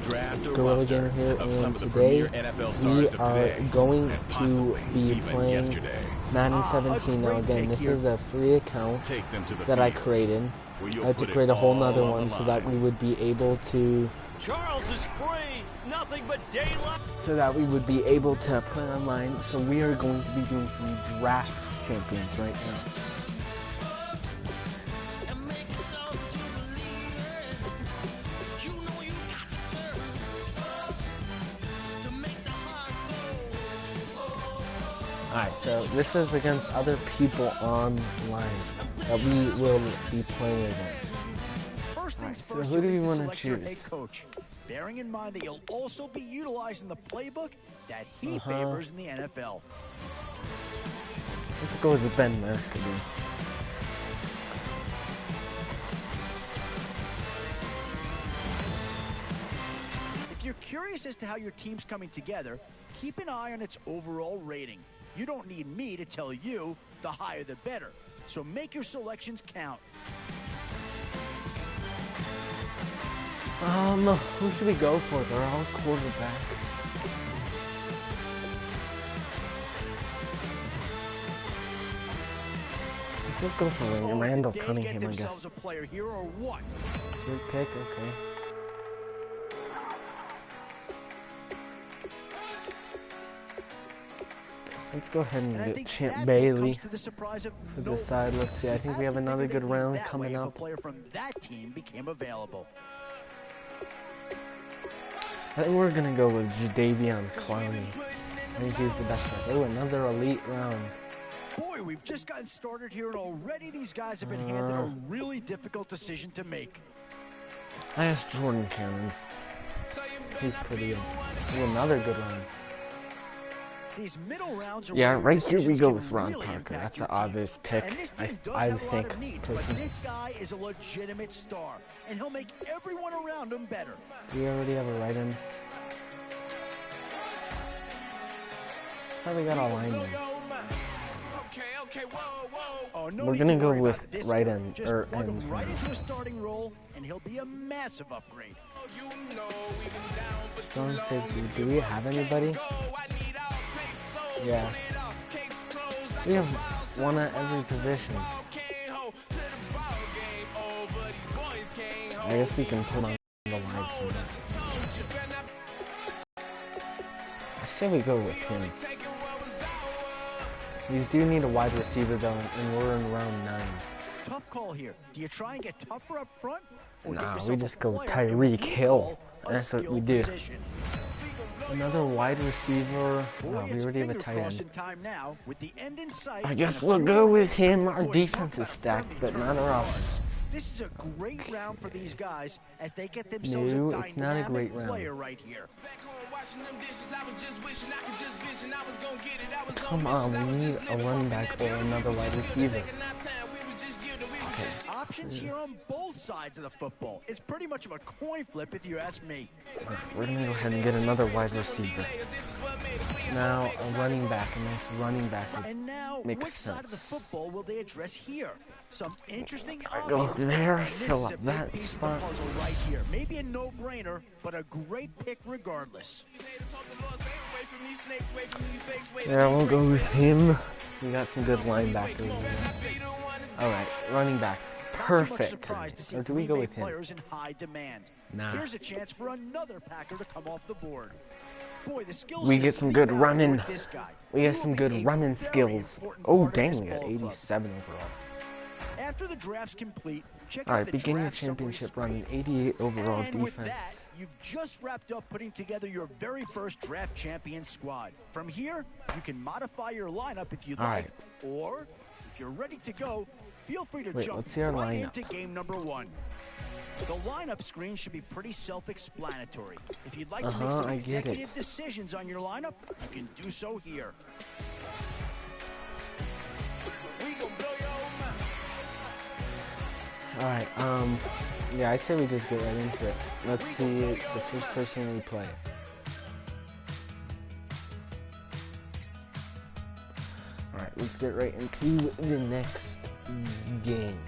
draft Let's go again here, and today we are going to be playing Madden 17. Now again, this is a free account that I created. I had to create a whole nother one so that we would be able to play online. So we are going to be doing some draft champions right now. Alright, so this is against other people online that we will be playing against. First things Right, first, so who do we want to select your choose? head coach, bearing in mind that you'll also be utilizing the playbook that he favors in the NFL. Let's go with Ben Mercury. If you're curious as to how your team's coming together, keep an eye on its overall rating. You don't need me to tell you the higher the better. So make your selections count. Who should we go for? They're all quarterbacks. Let's just go for Randall Cunningham, I guess. A player here or what? Good pick, okay. Let's go ahead and get Champ Bailey for this side. Let's see, I think we have another good round coming up. A player from that team became available. I think we're going to go with Jadeveon Clowney. I think he's the best one. Oh, another elite round. Boy, we've just gotten started here, and already these guys have been handed a really difficult decision to make. I asked Jordan Cannon. He's pretty good. Oh, another good round. These middle rounds are right here we go with Ron Parker. That's an obvious pick, I think. But this guy is a legitimate star, and he'll make everyone around him better. We already have a right end. How we got a lineman? We're gonna go with right end or end. Right into a starting role, and he'll be a massive upgrade. Strong safety. Do we have anybody? Yeah. We have one at every position. I guess we can put on the lights. I say we go with him. We do need a wide receiver though, and we're in round 9. Tough call here. Do you try and get tougher up front? Nah, we just go Tyreek Hill. That's what we do. Another wide receiver. Oh, we already have a tight end. I guess we'll go with him. Our defense is stacked, but not our offense. This is a great round for these guys as they get themselves no, a it's not a great round. player right here. Come on, we need a running back or another wide receiver. Okay. Options here on both sides of the football. It's pretty much of a coin flip if you ask me. We're going to go ahead and get another wide receiver. Now, a running back, a nice running back and now, makes which sense. side of the football will they address here? Some interesting I go there, fill up that piece spot. Of the puzzle right here. Maybe a no-brainer, but a great pick regardless. Yeah, we'll go with him. We got some good linebackers. Alright, running back. Perfect. Or do we go with him? In high demand. Nah. Here's a chance for another Packer to come off the board. Boy, the skills we get some good running. This guy. We get some good running skills. Oh, dang, we got 87 overall. After the draft's complete, check All out right, the beginning draft championship running, 88 overall and defense. With that, you've just wrapped up putting together your very first draft champion squad. From here, you can modify your lineup if you'd like, or if you're ready to go, feel free to jump right into game number 1. The lineup screen should be pretty self-explanatory. If you'd like to make some executive decisions on your lineup, you can do so here. Alright, yeah, I say we just get right into it. Let's see the first person we play. Alright, let's get right into the next game.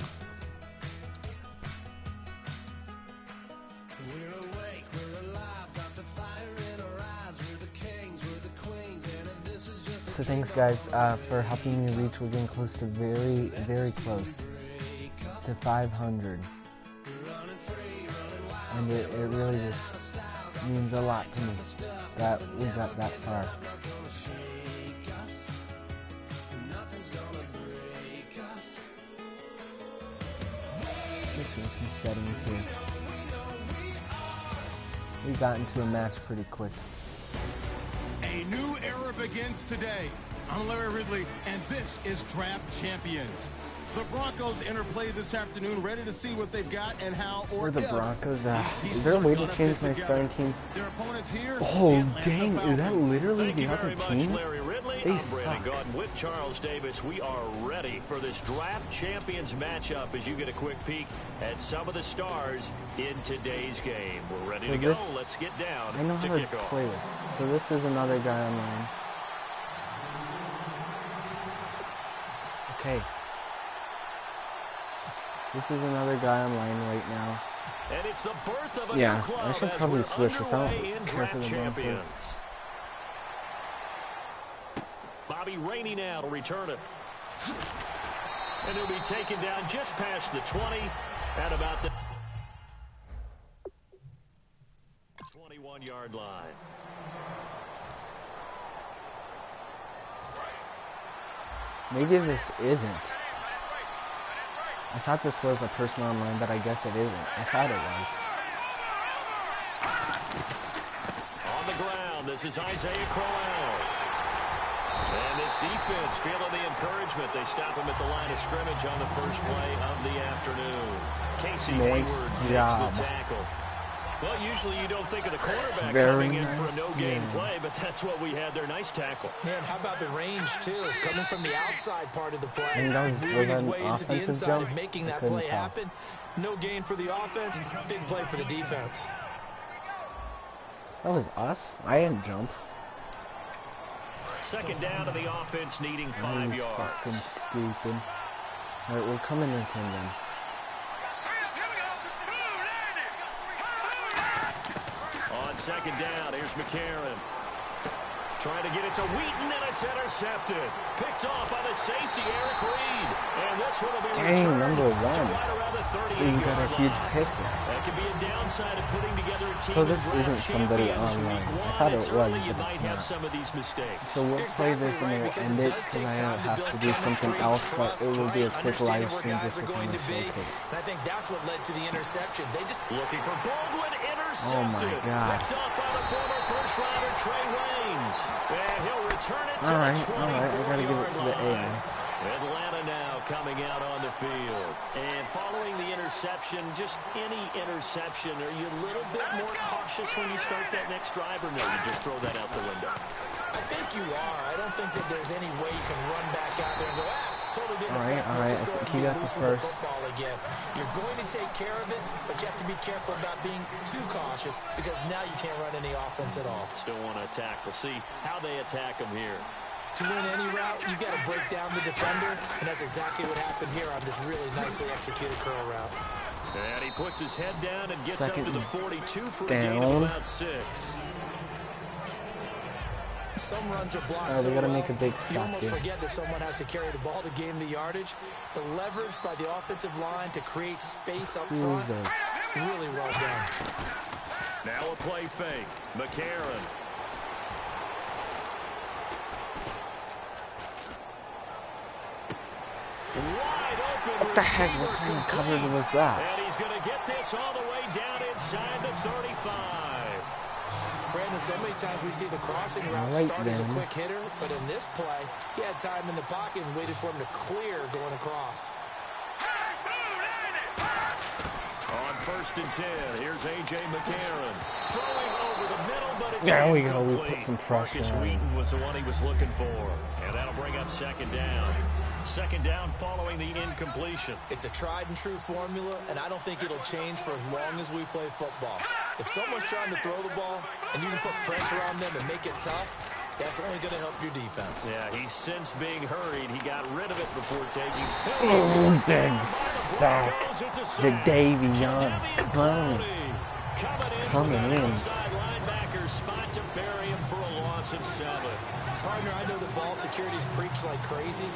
So thanks guys for helping me reach. We're getting close to very close to 500. And it really just means a lot to me that we got that far. Let's see some settings here. We got into a match pretty quick. A new era begins today. I'm Larry Ridley, and this is Draft Champions. The Broncos enter play this afternoon, ready to see what they've got and how or the Broncos at? Is there a way to change my starting team? Their opponents here. Oh dang, is that literally the other team? Larry Ridley. They I'm Brandon suck. Gaudin with Charles Davis. We are ready for this Draft Champions matchup as you get a quick peek at some of the stars in today's game. We're ready to go. Let's get down I know to how to kickoff. play this. So this is another guy online. Okay. This is another guy online right now. And it's the birth of a Yeah, new club I should as probably we're switch this out. underway in Care for Draft the Broncos. Champions. Bobby Rainey now to return it. And he'll be taken down just past the 20 at about the 21-yard line. Maybe this isn't. I thought this was a person online, but I guess it isn't. I thought it was. On the ground, this is Isaiah Crowell. And this defense feeling the encouragement. They stop him at the line of scrimmage on the first play of the afternoon. Casey Hayward makes the tackle. Well, usually you don't think of the quarterback coming in for a no-gain play, but that's what we had there. Nice tackle. Man, how about the range, too? Coming from the outside part of the play, moving his way into the inside and making that play happen. No gain for the offense, big play for the defense. That was us? I didn't jump. Second down to the offense, needing 5 yards. Fucking stupid. Alright, we're coming with him then. On second down, here's McCarron. Trying to get it to Wheaton, and it's intercepted. Picked off by the safety, Eric Reed. And this one will be returned number one. right around the 38-yard You got a huge pick there. That could be a downside of putting together a team. So this isn't somebody online. I thought it was, but You might it's have not. some of these mistakes. So we'll play this and we'll end it because I don't have to do something else, but it will be a quick live stream just with my showcase. And I think that's what led to the interception. They just looking for Baldwin, intercepted. Oh my God. Picked off by the former first-rounder Trey Waynes. And he'll return it to Alright, the 24-yard I gotta give it to the AI. Atlanta now coming out on the field. And following the interception, just any interception, are you a little bit more cautious when you start that next drive, or no, you just throw that out the window? I think you are. I don't think that there's any way you can run back out there and go, totally didn't Alright, just go I and think he be got the loose with the first. football again. You're going to take care of it, but you have to be careful about being too cautious because now you can't run any offense at all. Still want to attack. We'll see how they attack him here. To win any route, you've got to break down the defender, and that's exactly what happened here on this really nicely executed curl route. And he puts his head down and gets Second up to the 42 for a down. gain of about 6. Some runs are blocked We so gotta well, make a big you stop almost here. forget that someone has to carry the ball to gain the yardage. The leverage by the offensive line to create space up front, really well done. Now a play fake. McCarron. Wide open. What the heck? What kind of coverage was that? And he's going to get this all the way down inside the 35. Brandon, so many times we see the crossing route Right start as a then. quick hitter, but in this play, he had time in the pocket and waited for him to clear going across. On 1st and 10, here's A.J. McCarron. Throwing over the middle, but it's There we go. We incomplete. put some pressure Marcus on him. Wheaton was the one he was looking for. And that'll bring up second down. Second down following the incompletion. It's a tried and true formula, and I don't think it'll change for as long as we play football. If someone's trying to throw the ball and you can put pressure on them and make it tough, that's only going to help your defense. Yeah, he's since being hurried. He got rid of it before taking. Oh, big sack. Jadavion. Coming in. Outside linebacker their spot to bury him for a loss of 7. Partner, I know the ball security's preached like crazy,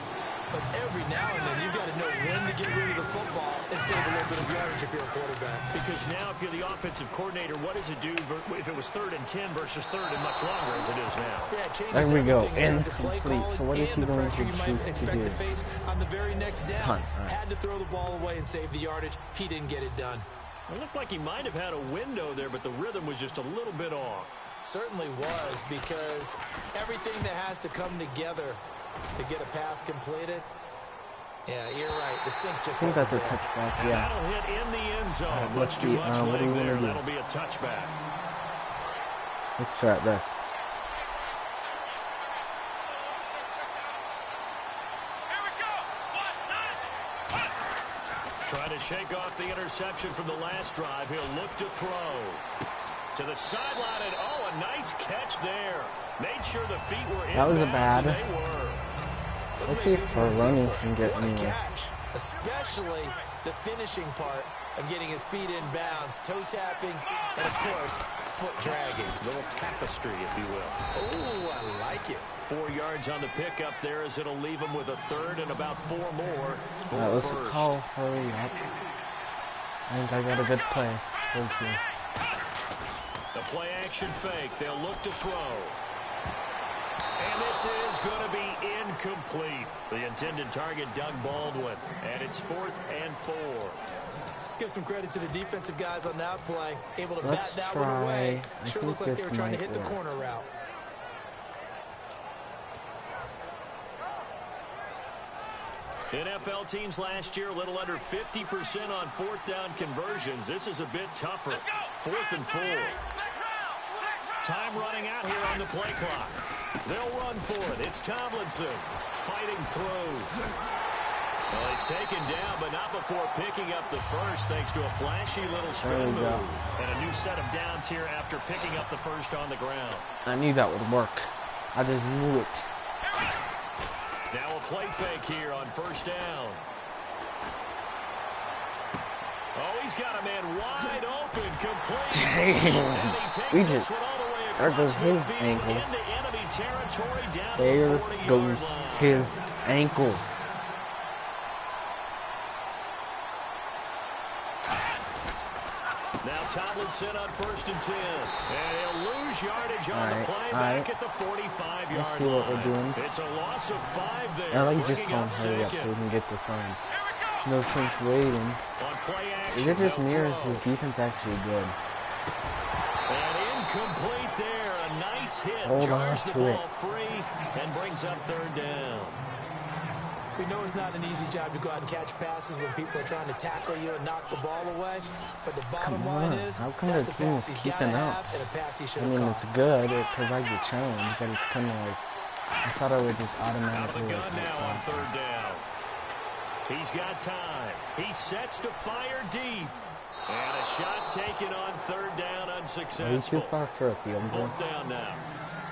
but every now and then you've got to know when to get rid of the football and save a little bit of yardage if you're a quarterback. Because now if you're the offensive coordinator, what does it do if it was 3rd and 10 versus 3rd and much longer as it is now? Yeah, it changes there we go. Incomplete. So what is he going to choose to do? To face on the very next down. Had to throw the ball away and save the yardage. He didn't get it done. It looked like he might have had a window there, but the rhythm was just a little bit off. It certainly was, because everything that has to come together to get a pass completed. Yeah, you're right. The sink just I think that's a there. touchback, And yeah. that'll hit in the end zone. Let's Much too much leg there. do? That'll be a touchback. Let's try this. Trying to shake off the interception from the last drive. He'll look to throw. To the sideline, and oh, a nice catch there. Made sure the feet were in That was a bounds, bad. and they were. Let's see if our running can get anywhere. Especially the finishing part of getting his feet in bounds, toe tapping, and of course, foot dragging. Little tapestry, if you will. Oh, I like it. 4 yards on the pickup there as it'll leave him with a 3rd and about 4 more for the Let's first. call hurry up. I think I got a good play. Thank you. The play action fake. They'll look to throw. And this is going to be incomplete. The intended target, Doug Baldwin. And it's 4th and 4. Let's give some credit to the defensive guys on that play. Able to bat that one away. Sure looked like they were trying to hit the corner route. NFL teams last year, a little under 50% on 4th down conversions. This is a bit tougher. 4th and 4. Time running out here on the play clock. They'll run for it. It's Tomlinson fighting through. Well, he's taken down, but not before picking up the first, thanks to a flashy little spin move. And a new set of downs here after picking up the first on the ground. I knew that would work. I just knew it. Now a play fake here on 1st down. Oh, he's got a man wide open, complete. Dang. We just, there goes his ankle. There goes his ankle. Now Tomlinson on 1st and 10. And he'll lose yardage on the play back at the 45-yard line. Let's see what we're doing. It's a loss of 5 there. I like just calling hurry up so we can get this on. No sense waiting. Is it just me or is his defense actually good? And incomplete there. A nice hit. Hold on the to ball it. free and brings up 3rd down. We know it's not an easy job to go out and catch passes when people are trying to tackle you and knock the ball away. But the bottom line is, how come that's the a team pass is he's keeping got to up? have and a pass he should I have mean, caught. it's good. It provides a challenge, but it's kind of like, I thought I would just automatically. Out of the gun now on 3rd down. He's got time. He sets to fire deep. And a shot taken on 3rd down unsuccessful. Way too far for a field goal. 4th down now.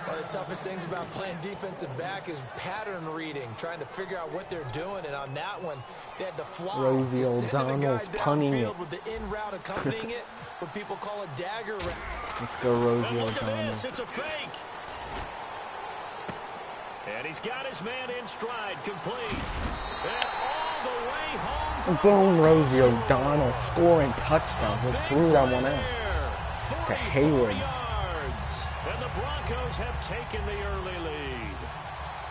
One of the toughest things about playing defensive back is pattern reading, trying to figure out what they're doing. And on that one, they had the fly. Rosie O'Donnell's punting it. With the in route accompanying it, what people call a dagger route. Let's go, Rosie And look O'Donnell. at this, it's a fake. And he's got his man in stride, complete. And all the way home. Boom, Rosie O'Donnell scoring touchdowns. Let's threw that one out to Hayward. And the Broncos have taken the early lead.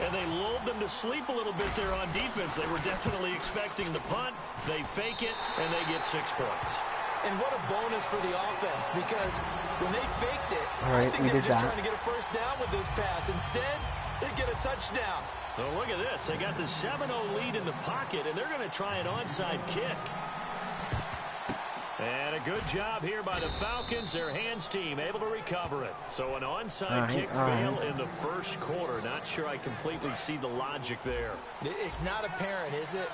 And they lulled them to sleep a little bit there on defense. They were definitely expecting the punt. They fake it, and they get 6 points. And what a bonus for the offense, because when they faked it, I think they were just trying to get a first down with this pass. Instead, they get a touchdown. So look at this. They got the 7-0 lead in the pocket, and they're going to try an onside kick. And a good job here by the Falcons. Their hands team able to recover it. So an onside kick fail in the first quarter. Not sure I completely see the logic there. It's not apparent, is it?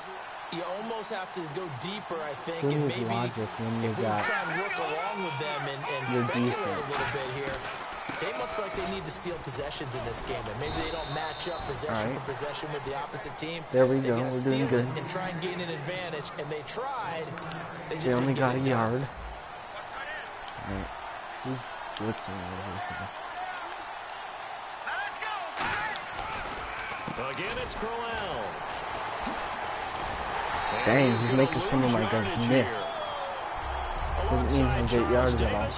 You almost have to go deeper, I think. When and is maybe logic when you if we got try and work along with them and speculate a little bit here, they must feel like they need to steal possessions in this game. And maybe they don't match up possession for possession with the opposite team. There we go. We're doing good. And try and gain an advantage. And they tried. They just only got a yard. blitzing over Again, it's Crowell. Dang, he's making some of my guys miss. Doesn't mean he'll get yards at all.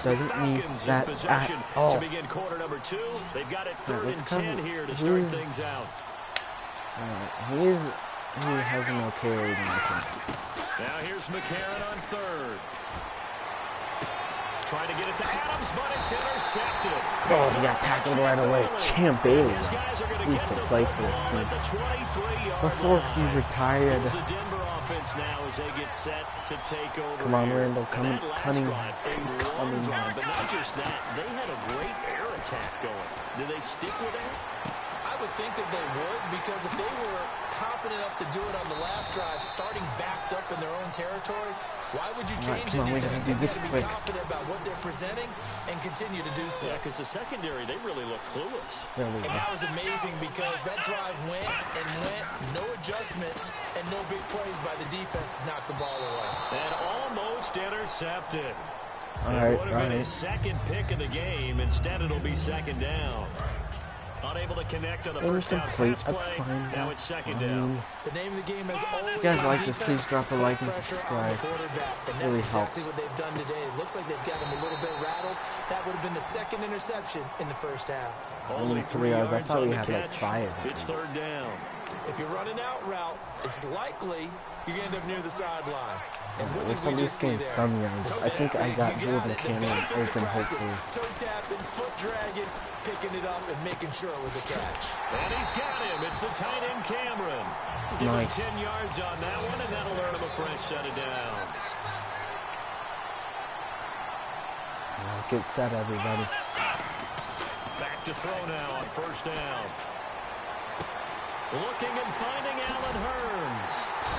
Doesn't mean that at all. To begin quarter number 2, they've got it 3rd and 10 here to start things out. He has an okay rating, I think. Now here's McCarron on 3rd. Trying to get it to Adams, but it's intercepted. Oh, he got tackled right away. Champ Bailey. He used to play for this team. Before he retired. Come on, Randall. Cunningham. But not just that, they had a great air attack going. Do they stick with that? I would think that they would, because if they were confident enough to do it on the last drive, starting backed up in their own territory, why would you change anything? Do this be confident about what they're presenting and continue to do so. Yeah, because the secondary, they really look clueless. And that was amazing because that drive went and went, no adjustments, and no big plays by the defense to knock the ball away. And almost intercepted. It would have been his second pick of the game. Instead, it'll be 2nd down. Unable to connect on the first down pass play. Now it's 2nd down. The name of the game has always. If you guys like this, please drop a like and subscribe. It really helps. Exactly what they've done today. It looks like they've got him a little bit rattled. That would have been the 2nd interception in the first half. Only 3 yards. I thought we had like 5. It's 3rd down. If you're running out route, it's likely you're going to end up near the sideline. Let's at least gain some yards. I think I got Jordan Cameron open, hopefully. Toe tapping, foot dragging, picking it up, and making sure it was a catch. And he's got him. It's the tight end Cameron. Give him 10 yards on that one, and that'll earn him a fresh set of downs. Get set, everybody. Back to throw now on 1st down. Looking and finding Allen Hurns.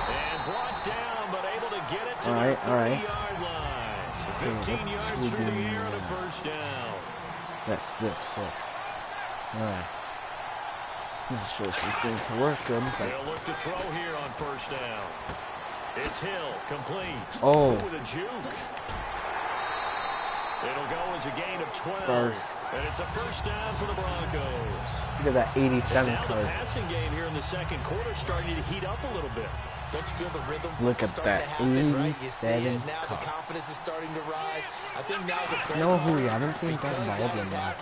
And brought down, but able to get it to the 30-yard line. 15 yards through the air on a 1st down. That's this. Alright. I'm not sure if this going to work good. They'll look to throw here on 1st down. It's Hill, complete. Oh. With a juke. It'll go as a gain of 12. And it's a 1st down for the Broncos. Look at that 87 now card. The passing game here in the 2nd quarter starting to heat up a little bit. Don't you feel the rhythm? Look at that 87 now card. The confidence is starting to rise. I think now's a you know who we haven't seen that Baldwin match.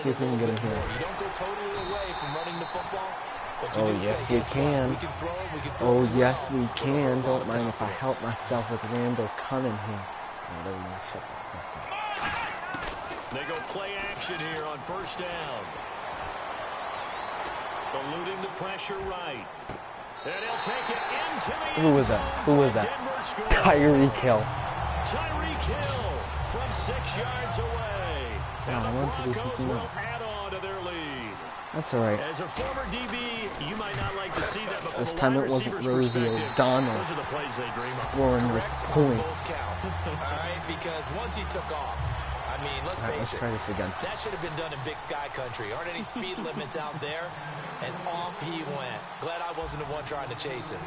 See if we can get him here. You don't go totally away from running the football. Oh, yes, we can. Oh, yes, we can. Don't mind if I help myself with Randall Cunningham. They go play action here on 1st down. Eluding the pressure right. And he'll take it into the Who was that? Who was that? Tyreek Hill. Tyreek Hill from 6 yards away. Now the Broncos will add on to their lead. That's alright. As a former DB, you might not like to see that, but this time it wasn't Rosie O'Donnell scoring with points. Alright, because once he took off, I mean, let's face it, that should have been done in Big Sky Country. Aren't any speed limits out there? And off he went. Glad I wasn't the one trying to chase him.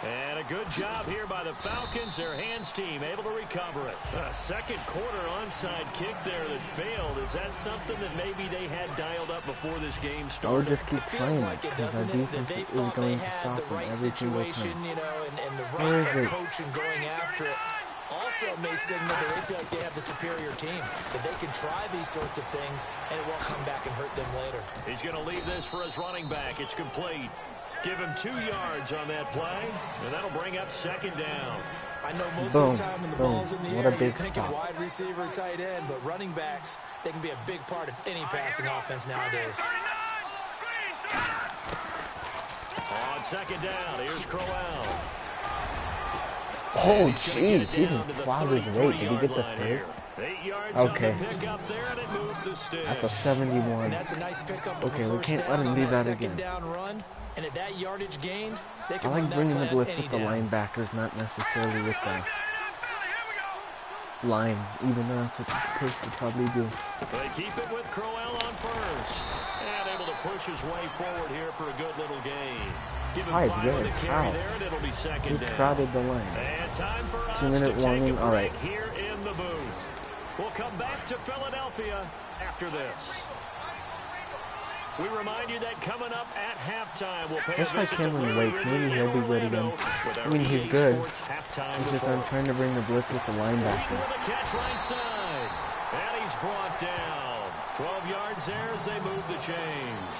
And a good job here by the Falcons. Their hands team able to recover it. A 2nd quarter onside kick there that failed. Is that something that maybe they had dialed up before this game started? Or just keep playing it, because our defense is going to stop them every single time. You know, and the right coach and going after it. Also may signal that they feel like they have the superior team, that they can try these sorts of things, and it won't come back and hurt them later. He's going to leave this for his running back. It's complete. Give him 2 yards on that play, and that'll bring up 2nd down. I know most of the time when the ball's in the air, you're thinking wide receiver, tight end, but running backs, they can be a big part of any passing offense nowadays. On 2nd down, here's Crowell. Oh, jeez, he just plowed his weight. Did he get the first? Okay. That's a 71. Okay, we can't let him do that again. I like bringing the blitz with the linebackers, not necessarily with the line, even though that's what you're supposed to probably do. They keep it with Crowell on 1st. And able to push his way forward here for a good little gain. Give him 5 on the carry there, and it'll be 2nd down. He crowded the line. And time for us 2-minute to warning. take a All right. here in the booth. We'll come back to Philadelphia after this. We remind you that coming up at halftime, we'll pay a visit to Maybe he'll be good again. I mean, he's good. It's just I'm trying to bring the blitz with the linebacker. With a catch right side. And he's brought down. 12 yards there as they move the chains.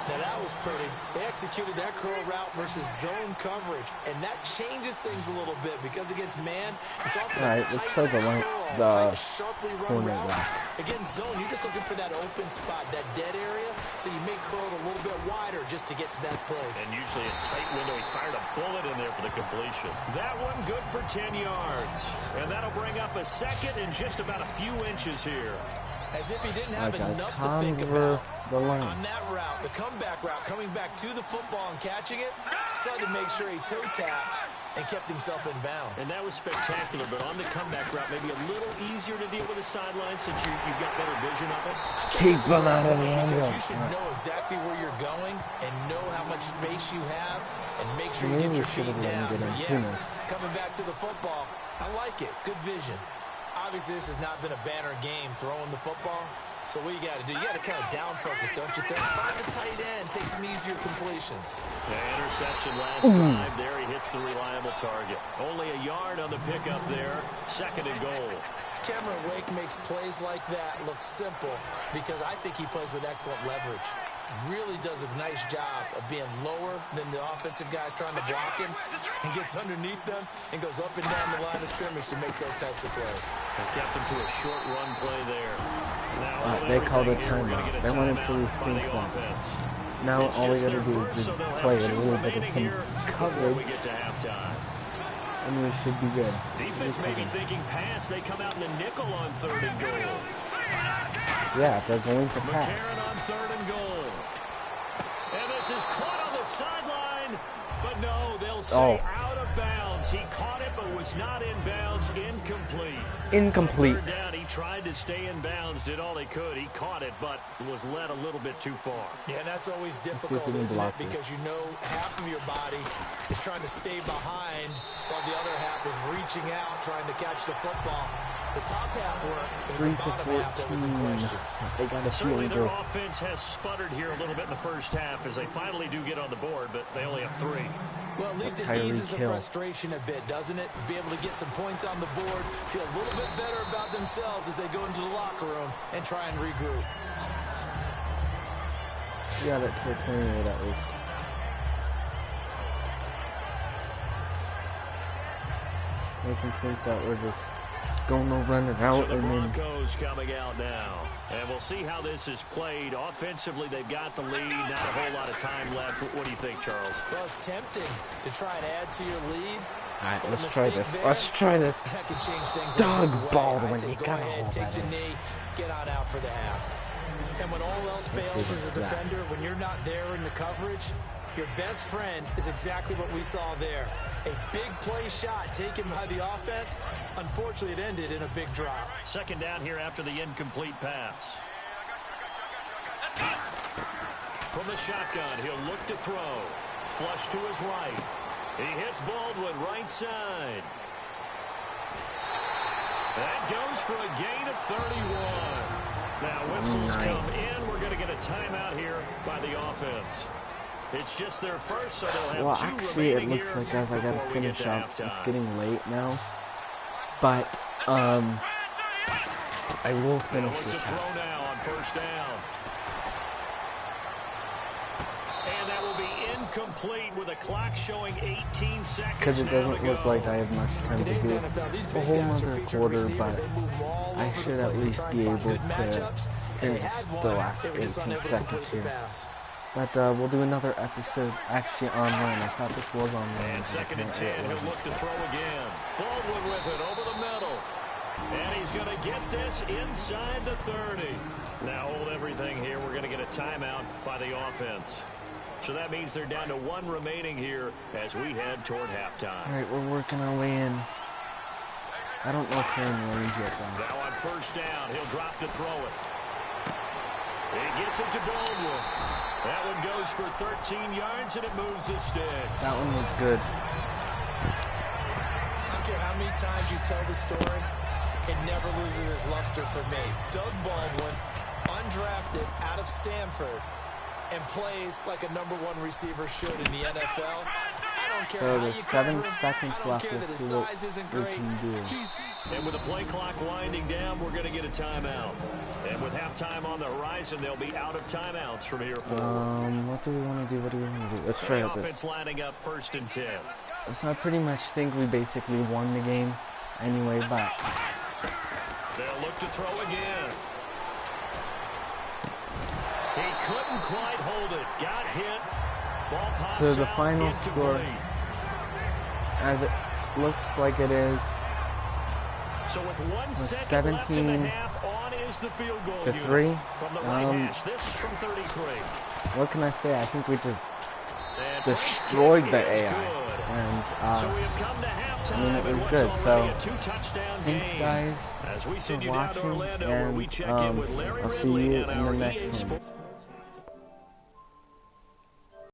Now that was pretty. They executed that curl route versus zone coverage, and that changes things a little bit because against man, it's often let's try the sharply run route. Against zone, you're just looking for that open spot, that dead area, so you may curl it a little bit wider just to get to that place. And usually a tight window. He fired a bullet in there for the completion. That one good for 10 yards, and that'll bring up a second and just about a few inches here. As if he didn't have enough to think about on that route, the comeback route, coming back to the football and catching it, decided to make sure he toe tapped and kept himself in bounds. And that was spectacular, but on the comeback route, maybe a little easier to deal with the sideline since you've got better vision of it. Keep them out of the end zone. You should know exactly where you're going and know how much space you have and make sure you get your feet down. Coming back to the football, I like it. Good vision. Obviously, this has not been a banner game throwing the football. So what you got to do, you got to kind of down focus, don't you think? Find the tight end, take some easier completions. The interception last drive there. He hits the reliable target. Only a yard on the pickup there. 2nd and goal. Cameron Wake makes plays like that look simple because I think he plays with excellent leverage. Really does a nice job of being lower than the offensive guys trying to block him and gets underneath them and goes up and down the line of scrimmage to make those types of plays. They kept him to a short run play there. Now they called a timeout. They wanted to rethink that. Now all we got to do is just play a little bit of some coverage, and we should be good. Defense may be thinking pass. They come out in the nickel on 3rd and goal. Yeah, they're going to pass. McCarron on 3rd and goal. And this is caught on the sideline, but no, they'll say out of bounds. He caught it, but was not in bounds. Incomplete. Incomplete. 3rd down, he tried to stay in bounds, did all he could. He caught it, but was led a little bit too far. Yeah, and that's always difficult, isn't it? Because you know half of your body is trying to stay behind, while the other half is reaching out, trying to catch the football. The top half worked. It was the bottom half that was in question. They got a certainly their offense has sputtered here a little bit in the first half as they finally do get on the board, but they only have 3. Well, at least it eases the frustration a bit, doesn't it? Be able to get some points on the board, feel a little bit better about themselves as they go into the locker room and try and regroup. Yeah, that to 28 at least. Makes them think that we're just going to run it out. So the Broncos coming out now. And we'll see how this is played. Offensively, they've got the lead. Not a whole lot of time left. What do you think, Charles? Well, it's tempting to try and add to your lead. All right, let's try this. Let's try this. That could change things. Dog Baldwin, you go ahead, take the knee, get on out for the half. And when all else fails as a defender, when you're not there in the coverage, your best friend is exactly what we saw there. A big play shot taken by the offense. Unfortunately, it ended in a big drop. 2nd down here after the incomplete pass. From the shotgun, he'll look to throw. Flush to his right. He hits Baldwin right side. That goes for a gain of 31. Now whistles come in. We're going to get a timeout here by the offense. It's just their first, so they'll have 2 actually, it looks like, guys, I gotta finish up. It's getting late now. But, I will finish this half. Now on 1st down. And that will be incomplete with a clock showing 18 seconds. Because it doesn't look like I have much time to do a whole other quarter, but I should at least be able to finish the last 18 seconds here. But we'll do another episode actually online. I thought this was online. And 2nd and 10, he'll look to throw again. Baldwin with it over the middle. And he's going to get this inside the 30. Now hold everything here. We're going to get a timeout by the offense. So that means they're down to 1 remaining here as we head toward halftime. All right, we're working our way in. I don't know if they're in range yet, though. Now on 1st down, he'll drop to throw it. He gets it to Baldwin. That one goes for 13 yards, and it moves the sticks. That one was good. I don't care how many times you tell the story. it never loses its luster for me. Doug Baldwin, undrafted out of Stanford, and plays like a #1 receiver should in the NFL. I don't care so how there's you 7 cover him. seconds I don't left. care that Let's his see what size isn't we great. can do. And with the play clock winding down, we're going to get a timeout. And with halftime on the horizon, they'll be out of timeouts from here forward. What do we want to do? What do we want to do? Let's try out this. Offense lining up 1st and 10. So I pretty much think we basically won the game anyway, but they'll look to throw again. He couldn't quite hold it. Got hit. Ball pops so the out, final score, as it looks like it is, so with 1 second 17 left in the half, on is the field goal to 3. From the right hash. This is from 33. What can I say? I think we just destroyed the AI, and so we have come to halftime, I mean, it was good. So thanks guys as we for send you down to watching, Orlando, and where we check in with Larry I'll see Ridley you and in the our next one.